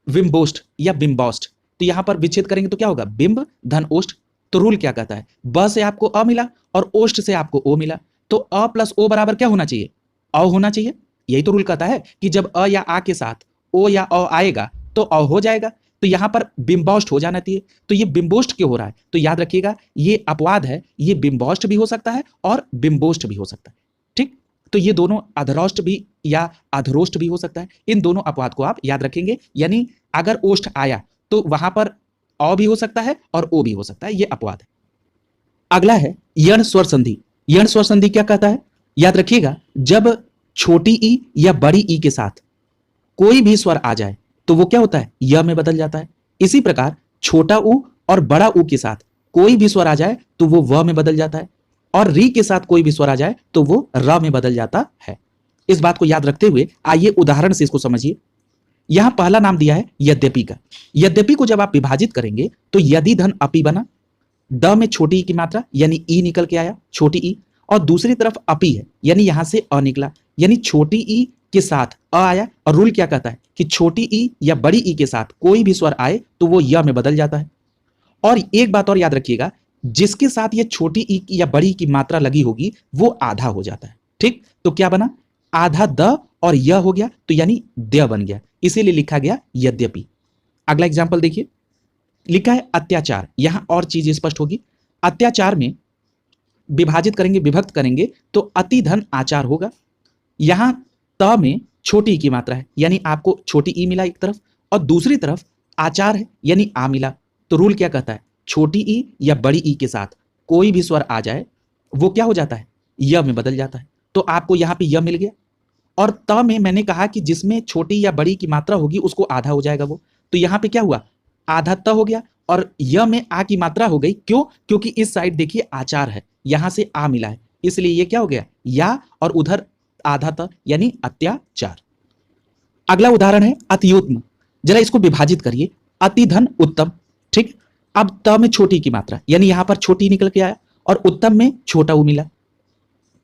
विम्बोष्ठ या बिम्बौष्ठ, तो यहां पर विच्छेद करेंगे तो क्या होगा? बिंब धन ओष्ठ। तो रूल क्या कहता है? ब से आपको अ मिला और ओष्ठ से आपको ओ मिला, तो अ प्लस ओ बराबर क्या होना चाहिए? औ होना चाहिए। यही तो रूल कहता है कि जब अ या आ के साथ ओ या औ आएगा तो औ हो जाएगा। तो यहां पर बिम्बौष्ठ हो जाना चाहिए। तो ये बिम्बोष्ठ क्यों हो रहा है? तो याद रखिएगा ये अपवाद है, ये बिम्बौष्ठ भी हो सकता है और बिम्बोष्ठ भी हो सकता है। ठीक, तो ये दोनों अधरोष्ठ भी या अधरोष्ठ भी हो सकता है। इन दोनों अपवाद को आप याद रखेंगे, यानी अगर ओष्ठ आया तो वहां पर औ भी हो सकता है और ओ भी हो सकता है, ये अपवाद है। अगला है यण स्वर संधि। यण स्वर संधि क्या कहता है? याद रखिएगा, जब छोटी ई या बड़ी ई के साथ कोई भी स्वर आ जाए तो वो क्या होता है? य में बदल जाता है। इसी प्रकार छोटा ऊ और बड़ा ऊ के साथ कोई भी स्वर आ जाए तो वो व में बदल जाता है और री के साथ कोई भी स्वर आ जाए तो वो र में बदल जाता है। इस बात को याद रखते हुए आइए उदाहरण से इसको समझिए। यहां पहला नाम दिया है यद्यपि का। यद्यपि को जब आप विभाजित करेंगे तो यदि धन अपि बना, द में छोटी ई की मात्रा यानी ई निकल के आया, छोटी ई, और दूसरी तरफ अपि है यानी यहां से अ निकला, यानी छोटी ई के साथ अ आया। और रूल क्या कहता है कि छोटी ई या बड़ी ई के साथ कोई भी स्वर आए तो वो य में बदल जाता है। और एक बात और याद रखिएगा, जिसके साथ ये छोटी ई या बड़ी की मात्रा लगी होगी वो आधा हो जाता है। ठीक, तो क्या बना, आधा द और य हो गया, तो यानी द बन गया, इसीलिए लिखा गया यद्यपि। अगला एग्जाम्पल देखिए, लिखा है अत्याचार। यहां और चीज स्पष्ट होगी। अत्याचार में विभाजित करेंगे, विभक्त करेंगे तो अति धन आचार होगा। यहां त में छोटी ई की मात्रा है, यानी आपको छोटी ई मिला एक तरफ, और दूसरी तरफ आचार है यानी आ मिला। तो रूल क्या कहता है, छोटी ई या बड़ी ई के साथ कोई भी स्वर आ जाए वो क्या हो जाता है, य में बदल जाता है। तो आपको यहां पे य मिल गया। और त में मैंने कहा कि जिसमें छोटी या बड़ी की मात्रा होगी उसको आधा हो जाएगा वो, तो यहां पे क्या हुआ, आधा त हो गया, और य में आ की मात्रा हो गई। क्यों, क्योंकि इस साइड देखिए आचार है, यहां से आ मिला है, इसलिए ये क्या हो गया, या, और उधर आधा त यानी अत्याचार। अगला उदाहरण है अतियोत्म। जरा इसको विभाजित करिए, अति धन उत्तम। ठीक, अब त में छोटी की मात्रा यानी यहां पर छोटी निकल के आया, और उत्तम में छोटा ऊ मिला।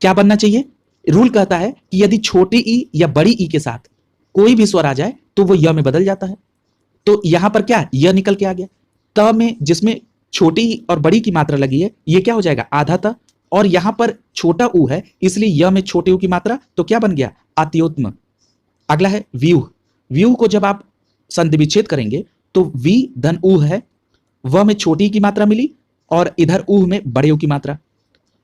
क्या बनना चाहिए, रूल कहता है कि यदि छोटी ई या बड़ी ई के साथ कोई भी स्वर आ जाए तो वो य में बदल जाता है। तो यहां पर क्या, य निकल के आ गया। त में जिसमें छोटी ई और बड़ी की मात्रा लगी है ये क्या हो जाएगा, आधा त, और यहां पर छोटा ऊ है इसलिए य में छोटे ऊ की मात्रा, तो क्या बन गया, अत्योत्म। अगला है व्यूह। व्यूह को जब आप संधि विच्छेद करेंगे तो वी धन ऊह है, व में छोटी की मात्रा मिली और इधर ऊह में बड़े ऊ की मात्रा,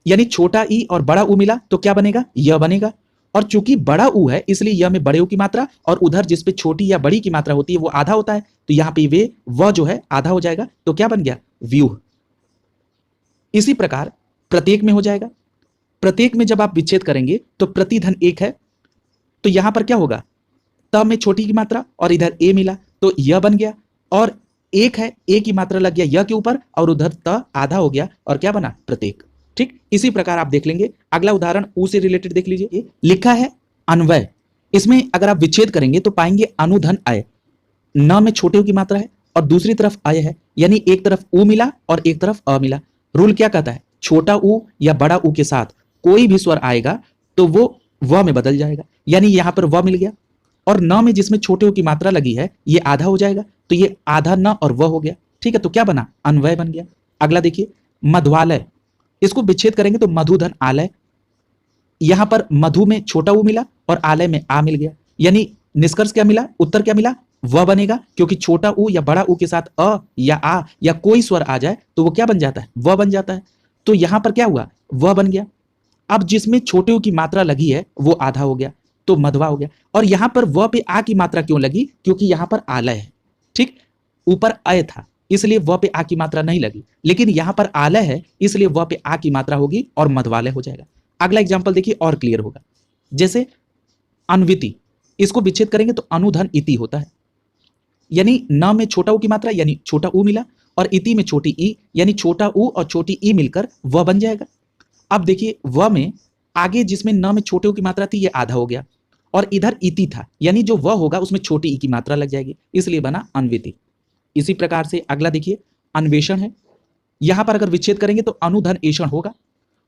यानी छोटा ई और बड़ा ऊ मिला तो क्या बनेगा, य बनेगा। और चूंकि बड़ा ऊ है इसलिए य में बड़े ऊ की मात्रा, और उधर जिस पे छोटी या बड़ी की मात्रा होती है वो आधा होता है, तो यहां पे वे व जो है आधा हो जाएगा, तो क्या बन गया, व्यूह। इसी प्रकार प्रत्येक में हो जाएगा। प्रत्येक में जब आप विच्छेद करेंगे तो प्रति धन एक है, तो यहां पर क्या होगा, त में छोटी की मात्रा और इधर ए मिला तो य बन गया, और एक है, ए की मात्रा लग गया य के ऊपर और उधर त आधा हो गया, और क्या बना, प्रत्येक। ठीक, इसी प्रकार आप देख लेंगे। अगला उदाहरण ऊ से रिलेटेड देख लीजिए, लिखा है अन्वय। इसमें अगर आप विच्छेद करेंगे तो पाएंगे अनुधन अय। न में छोटे ऊ की मात्रा है और दूसरी तरफ अय है, यानी एक तरफ ऊ मिला और एक तरफ अ मिला। रूल क्या कहता है, छोटा ऊ या बड़ा ऊ के साथ कोई भी स्वर आएगा तो वो व में बदल जाएगा, यानी यहां पर व मिल गया, और न में जिसमें छोटे ऊ की मात्रा लगी है ये आधा हो जाएगा, तो ये आधा न और व हो गया। ठीक है, तो क्या बना, अन्वय बन गया। अगला देखिए मध्वालय। इसको विच्छेद करेंगे तो मधुधन आलय। यहां पर मधु में छोटा ऊ मिला और आलय में आ मिल गया, यानी निष्कर्ष क्या मिला, उत्तर क्या मिला, व बनेगा, क्योंकि छोटा ऊ या बड़ा ऊ के साथ अ या आ या कोई स्वर आ जाए तो वो क्या बन जाता है, व बन जाता है। तो यहां पर क्या हुआ, व बन गया। अब जिसमें छोटे ऊ की मात्रा लगी है वो आधा हो गया, तो मधवा हो गया। और यहां पर व पे आ की मात्रा क्यों लगी, क्योंकि यहां पर आलय है। ठीक, ऊपर अय था इसलिए व पे आ की मात्रा नहीं लगी, लेकिन यहां पर आलय है इसलिए व पे आ की मात्रा होगी और मधवालय हो जाएगा। अगला एग्जाम्पल देखिए और क्लियर होगा, जैसे अन्विति। इसको विच्छेद करेंगे तो अनुधन इति होता है, यानी न में छोटा ऊ की मात्रा यानी छोटा ऊ मिला, और इति में छोटी ई यानी छोटा ऊ और छोटी ई मिलकर व बन जाएगा। अब देखिए व में आगे जिसमें न में छोटे ऊ की मात्रा थी ये आधा हो गया, और इधर इति था यानी जो व होगा उसमें छोटी ई की मात्रा लग जाएगी, इसलिए बना अन्विति। इसी प्रकार से अगला देखिए अन्वेषण है। यहां पर अगर विच्छेद करेंगे तो अनुधन एषण होगा,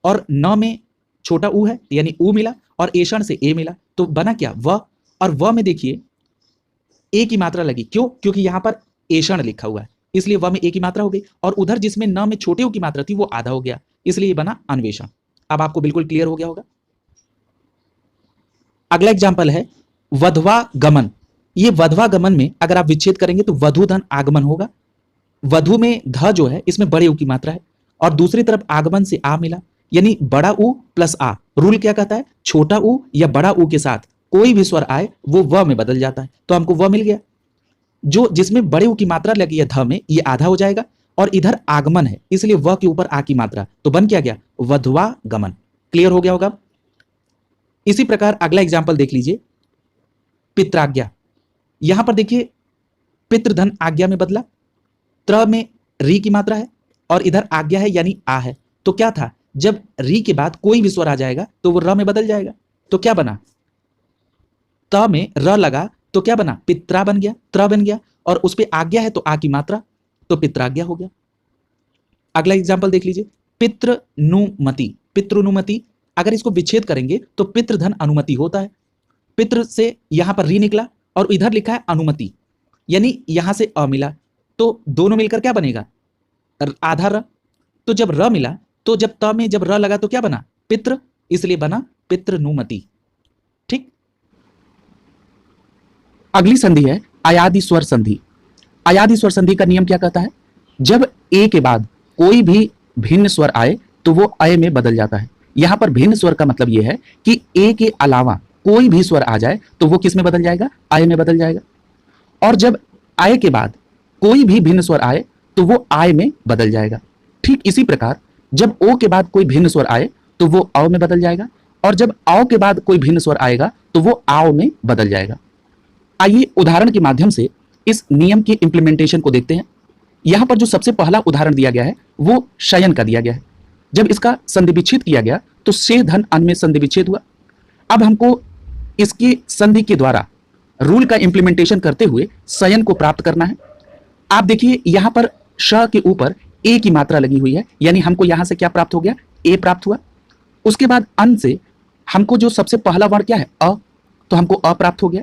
और न में छोटा ऊ है यानी ऊ मिला और एषण से ए मिला, तो बना क्या, व। और व में देखिए ए की मात्रा लगी, क्यों, क्योंकि यहां पर एषण लिखा हुआ है इसलिए व में ए की मात्रा हो गई, और उधर जिसमें न में छोटे ऊ की मात्रा थी वो आधा हो गया, इसलिए बना अन्वेषण। अब आपको बिल्कुल क्लियर हो गया होगा। अगला एग्जाम्पल है वधवा गमन। ये वधवा गमन में अगर आप विच्छेद करेंगे तो वधु धन आगमन होगा। वधु में ध जो है इसमें बड़े ऊ की मात्रा है, और दूसरी तरफ आगमन से आ मिला, यानी बड़ा ऊ प्लस आ। रूल क्या कहता है, छोटा ऊ या बड़ा ऊ के साथ कोई भी स्वर आए वो व में बदल जाता है, तो हमको व मिल गया। जो जिसमें बड़े ऊ की मात्रा लगी है ध में ये आधा हो जाएगा, और इधर आगमन है इसलिए व के ऊपर आ की मात्रा, तो बन क्या गया, वधवा गमन। क्लियर हो गया होगा। इसी प्रकार अगला एग्जाम्पल देख लीजिए पित्राज्ञा। यहां पर देखिए पितृधन आज्ञा में बदला, त्र में री की मात्रा है और इधर आज्ञा है यानी आ है, तो क्या था, जब री के बाद कोई भी स्वर आ जाएगा तो वो र में बदल जाएगा, तो क्या बना, त में र लगा तो क्या बना, पित्रा बन गया, त्र बन गया, और उस पे आज्ञा है तो आ की मात्रा, तो पित्राज्ञा हो गया। अगला एग्जाम्पल देख लीजिए पितृनुमति। पितृनुमति अगर इसको विच्छेद करेंगे तो पितृधन अनुमति होता है। पितृ से यहां पर री निकला और इधर लिखा है अनुमति, यानी यहां से अ मिला, तो दोनों मिलकर क्या बनेगा, आधा र। तो जब र मिला तो जब त में जब र लगा तो क्या बना? पितृ, इसलिए बना पितृनुमति। ठीक। अगली संधि है अयादि स्वर संधि। अयादि स्वर संधि का नियम क्या कहता है? जब ए के बाद कोई भी भिन्न स्वर आए तो वो अय में बदल जाता है। यहां पर भिन्न स्वर का मतलब यह है कि ए के अलावा कोई भी स्वर आ जाए तो वो किस में बदल जाएगा? अय में बदल जाएगा। और जब अय के बाद कोई भी भिन्न स्वर आए तो वो आय में बदल जाएगा। ठीक इसी प्रकार जब ओ के बाद कोई भिन्न स्वर आए तो वो औ में बदल जाएगा, और जब औ के बाद कोई भिन्न स्वर आएगा तो वो आओ में बदल जाएगा। आइए उदाहरण के माध्यम से इस नियम की इंप्लीमेंटेशन को देखते हैं। यहां पर जो सबसे पहला उदाहरण दिया गया है वो शयन का दिया गया है। जब इसका संधि विच्छेद किया गया तो से धन अन में संधि विच्छेद हुआ। अब हमको इसकी संधि के द्वारा रूल का इंप्लीमेंटेशन करते हुए शयन को प्राप्त करना है। आप देखिए यहां पर श के ऊपर ए की मात्रा लगी हुई है, यानी हमको यहां से क्या प्राप्त हो गया? ए प्राप्त हुआ। उसके बाद अन से हमको जो सबसे पहला वर्ण क्या है? अ, तो हमको अ प्राप्त हो गया,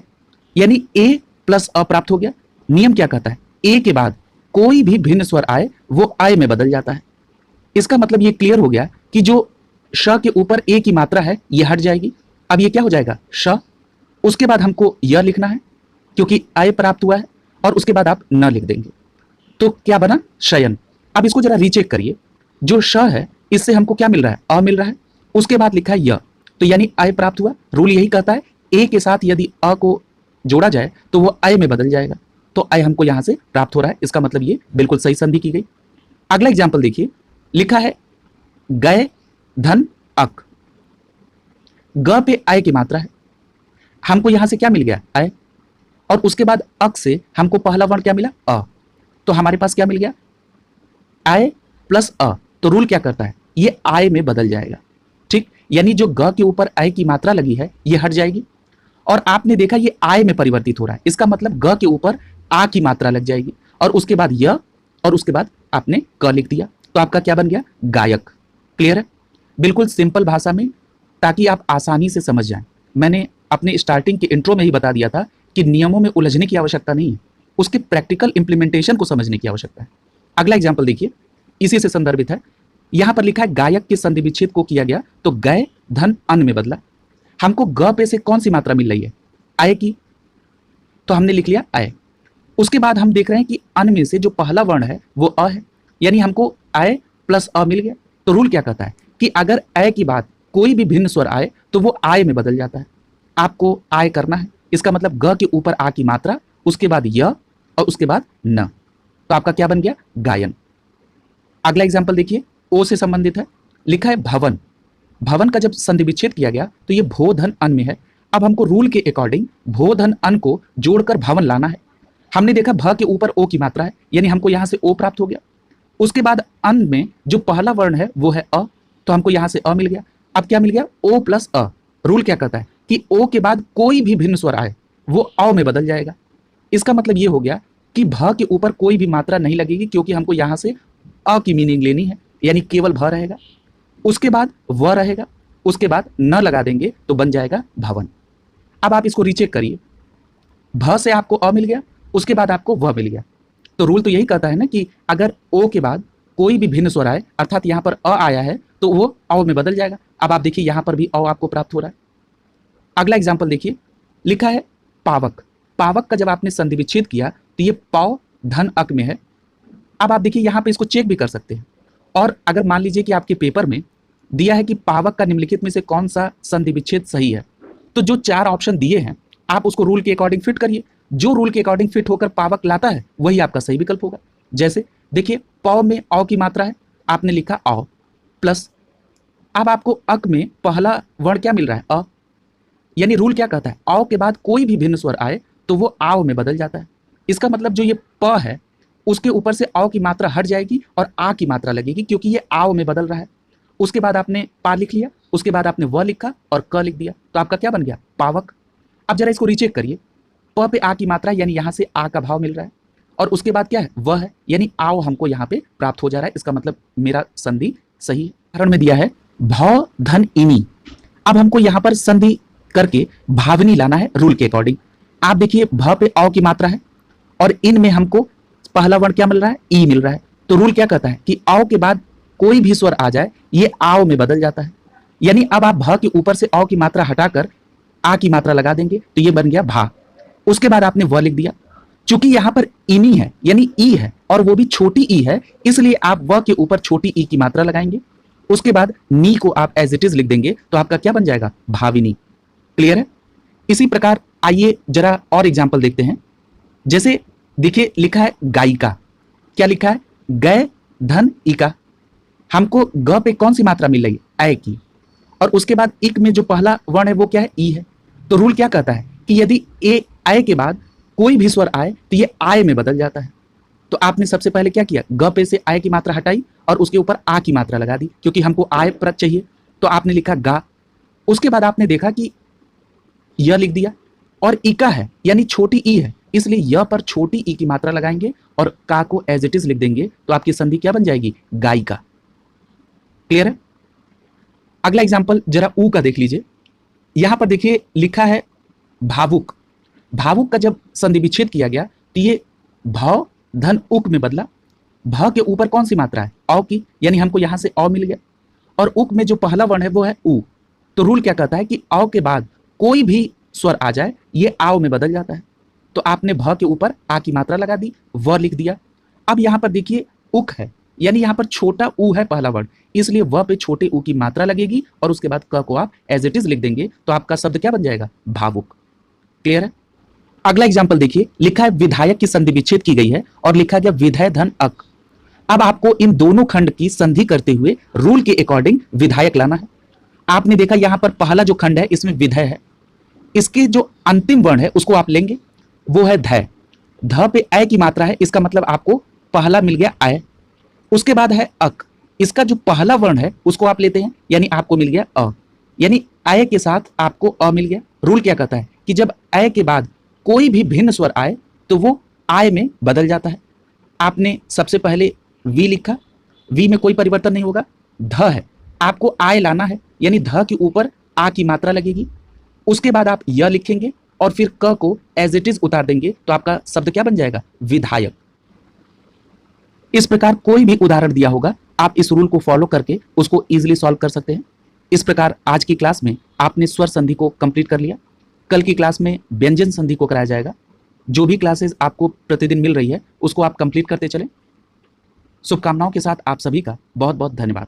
यानी ए प्लस अ प्राप्त हो गया। नियम क्या कहता है? ए के बाद कोई भी भिन्न स्वर आए वो आय में बदल जाता है। इसका मतलब ये क्लियर हो गया कि जो श के ऊपर ए की मात्रा है ये हट जाएगी। अब ये क्या हो जाएगा? श। उसके बाद हमको यह लिखना है क्योंकि आय प्राप्त हुआ है, और उसके बाद आप न लिख देंगे तो क्या बना? शयन। अब इसको जरा रीचेक करिए। जो श है इससे हमको क्या मिल रहा है? अ मिल रहा है। उसके बाद लिखा है य, तो यानी आय प्राप्त हुआ। रूल यही कहता है ए के साथ यदि अ को जोड़ा जाए तो वो आय में बदल जाएगा, तो आय हमको यहां से प्राप्त हो रहा है। इसका मतलब ये बिल्कुल सही संधि की गई। अगला एग्जाम्पल देखिए, लिखा है गए धन अक। ग पे आय की मात्रा है, हमको यहां से क्या मिल गया? आय, और उसके बाद अक से हमको पहला वर्ण क्या मिला? अ, तो हमारे पास क्या मिल गया? आय प्लस अ। तो रूल क्या करता है? ये आय में बदल जाएगा। ठीक, यानी जो ग के ऊपर आय की मात्रा लगी है ये हट जाएगी, और आपने देखा ये आय में परिवर्तित हो रहा है। इसका मतलब ग के ऊपर आ की मात्रा लग जाएगी, और उसके बाद य, और उसके बाद आपने क लिख दिया, तो आपका क्या बन गया? गायक। क्लियर है? बिल्कुल सिंपल भाषा में, ताकि आप आसानी से समझ जाएं। मैंने अपने स्टार्टिंग के इंट्रो में ही बता दिया था कि नियमों में उलझने की आवश्यकता नहीं है, उसके प्रैक्टिकल इंप्लीमेंटेशन को समझने की आवश्यकता है। अगला एग्जाम्पल देखिए, इसी से संदर्भित है। यहां पर लिखा है गायक के संधि विच्छेद को किया गया तो गए धन अन में बदला। हमको ग पे से कौन सी मात्रा मिल रही है? आय की, तो हमने लिख लिया आय। उसके बाद हम देख रहे हैं कि अन में से जो पहला वर्ण है वो अ है, यानी हमको आय प्लस अ मिल गया। तो रूल क्या कहता है कि अगर अय की बात कोई भी भिन्न स्वर आए तो वो आय में बदल जाता है। आपको आय करना है, इसका मतलब ग के ऊपर आ की मात्रा, उसके बाद य, और उसके बाद न, तो आपका क्या बन गया? गायन। अगला एग्जाम्पल देखिए, ओ से संबंधित है। लिखा है भवन। भवन का जब संधि विच्छेद किया गया तो ये भो धन अन में है। अब हमको रूल के अकॉर्डिंग भो धन अन को जोड़कर भवन लाना है। हमने देखा भ के ऊपर ओ की मात्रा है, यानी हमको यहां से ओ प्राप्त हो गया। उसके बाद अन में जो पहला वर्ण है वो है अ, तो हमको यहां से अ मिल गया। अब क्या मिल गया? ओ प्लस अ। रूल क्या कहता है कि ओ के बाद कोई भी भिन्न स्वर आए वो अ में बदल जाएगा। इसका मतलब ये हो गया कि भ के ऊपर कोई भी मात्रा नहीं लगेगी, क्योंकि हमको यहां से अ की मीनिंग लेनी है, यानी केवल भ रहेगा। उसके बाद व रहेगा, उसके बाद न लगा देंगे तो बन जाएगा भवन। अब आप इसको रीचेक करिए, भ से आपको अ मिल गया, उसके बाद आपको व मिल गया। तो रूल तो यही कहता है ना कि अगर ओ के बाद कोई भी भिन्न स्वर आए, अर्थात यहाँ पर अ आया है तो वो औ में बदल जाएगा। अब आप देखिए यहाँ पर भी औ आपको प्राप्त हो रहा है। अगला एग्जाम्पल देखिए, लिखा है पावक। पावक का जब आपने संधि विच्छेद किया तो ये पौ धन अक में है। अब आप देखिए यहाँ पे इसको चेक भी कर सकते हैं, और अगर मान लीजिए कि आपके पेपर में दिया है कि पावक का निम्नलिखित में से कौन सा संधि विच्छेद सही है, तो जो 4 ऑप्शन दिए हैं आप उसको रूल के अकॉर्डिंग फिट करिए। जो रूल के अकॉर्डिंग फिट होकर पावक लाता है वही आपका सही विकल्प होगा। जैसे देखिए, पौ में औ की मात्रा है, आपने लिखा औ प्लस, अब आपको अक में पहला वर्ण क्या मिल रहा है? अ, यानी रूल क्या कहता है? औ के बाद कोई भी भिन्न स्वर आए तो वो आव में बदल जाता है। इसका मतलब जो ये प है उसके ऊपर से औ की मात्रा हट जाएगी और आ की मात्रा लगेगी, क्योंकि ये आव में बदल रहा है। उसके बाद आपने पा लिख लिया, उसके बाद आपने व लिखा और क लिख दिया, तो आपका क्या बन गया? पावक। अब जरा इसको रीचेक करिए, प पे आ की मात्रा, यानी यहाँ से आ का भाव मिल रहा है, और उसके बाद क्या है? वह है, यानी आओ हमको यहाँ पे प्राप्त हो जा रहा है। इसका मतलब मेरा संधि सही है। उदाहरण में दिया है भौ धन इनी। अब हमको यहाँ पर संधि करके भावनी लाना है रूल के अकॉर्डिंग। आप देखिए, भ पे औ की मात्रा है और इन में हमको पहला वर्ण क्या मिल रहा है? ई मिल रहा है। तो रूल क्या कहता है कि औ के बाद कोई भी स्वर आ जाए ये आओ में बदल जाता है। यानी अब आप भ के ऊपर से औ की मात्रा हटाकर आ की मात्रा लगा देंगे तो ये बन गया भा। उसके बाद आपने व लिख दिया। चूंकि यहां पर इनी है यानी ई है और वो भी छोटी ई है, इसलिए आप व के ऊपर छोटी ई की मात्रा लगाएंगे। उसके बाद नी को आप एज इट इज लिख देंगे तो आपका क्या बन जाएगा? भाविनी। क्लियर है? इसी प्रकार आइए जरा और एग्जाम्पल देखते हैं। जैसे देखिए लिखा है गायिका। क्या लिखा है? गय धन इका। हमको ग पे कौन सी मात्रा मिल रही है? ऐ की। और उसके बाद इक में जो पहला वर्ण है वो क्या है? ई है। तो रूल क्या कहता है कि यदि ए आय के बाद कोई भी स्वर आए तो ये आय में बदल जाता है। तो आपने सबसे पहले क्या किया? ग पे से आय की मात्रा हटाई और उसके ऊपर आ की मात्रा लगा दी, क्योंकि हमको आय प्रत चाहिए। तो आपने लिखा गा। उसके बाद आपने देखा कि य लिख दिया और इका है यानी छोटी ई है, इसलिए य पर छोटी ई की मात्रा लगाएंगे और का को एज इट इज लिख देंगे तो आपकी संधि क्या बन जाएगी? गायिका। क्लियर है? अगला एग्जाम्पल जरा ऊ का देख लीजिए। यहां पर देखिए लिखा है भावुक। भावुक का जब संधि विच्छेद किया गया तो ये भव धन उक में बदला। भ के ऊपर कौन सी मात्रा है? औ की, यानी हमको यहां से औ मिल गया। और उक में जो पहला वर्ण है वो है ऊ। तो रूल क्या कहता है कि औ के बाद कोई भी स्वर आ जाए ये आओ में बदल जाता है। तो आपने भ के ऊपर आ की मात्रा लगा दी, व लिख दिया। अब यहां पर देखिए उक है यानी यहां पर छोटा ऊ है पहला वर्ण, इसलिए व पे छोटे ऊ की मात्रा लगेगी और उसके बाद क को आप एज इट इज लिख देंगे तो आपका शब्द क्या बन जाएगा? भावुक। क्लियर है? अगला एग्जाम्पल देखिए, लिखा है विधायक की संधि विच्छेद की गई है और लिखा गया विधेय धन अक। अब आपको इन दोनों खंड की संधि करते हुए रूल के अकॉर्डिंग विधायक लाना है। आपने देखा यहां पर पहला जो खंड है इसमें विधेय है, इसके जो अंतिम वर्ण है उसको आप लेंगे, वो है धय। ध पे ऐ की मात्रा है, इसका मतलब आपको पहला मिल गया आय। उसके बाद है अक, इसका जो पहला वर्ण है उसको आप लेते हैं, यानी आपको मिल गया अ, यानी आय के साथ आपको अ मिल गया। रूल क्या कहता है कि जब आय के बाद कोई भी भिन्न स्वर आए तो वो आय में बदल जाता है। आपने सबसे पहले वी लिखा, वी में कोई परिवर्तन नहीं होगा। ध है, आपको आय लाना है, यानी ध के ऊपर आ की मात्रा लगेगी। उसके बाद आप य लिखेंगे और फिर क को एज इट इज उतार देंगे तो आपका शब्द क्या बन जाएगा? विधायक। इस प्रकार कोई भी उदाहरण दिया होगा, आप इस रूल को फॉलो करके उसको इजीली सॉल्व कर सकते हैं। इस प्रकार आज की क्लास में आपने स्वर संधि को कंप्लीट कर लिया। कल की क्लास में व्यंजन संधि को कराया जाएगा। जो भी क्लासेस आपको प्रतिदिन मिल रही है उसको आप कंप्लीट करते चलें। शुभकामनाओं के साथ आप सभी का बहुत बहुत धन्यवाद।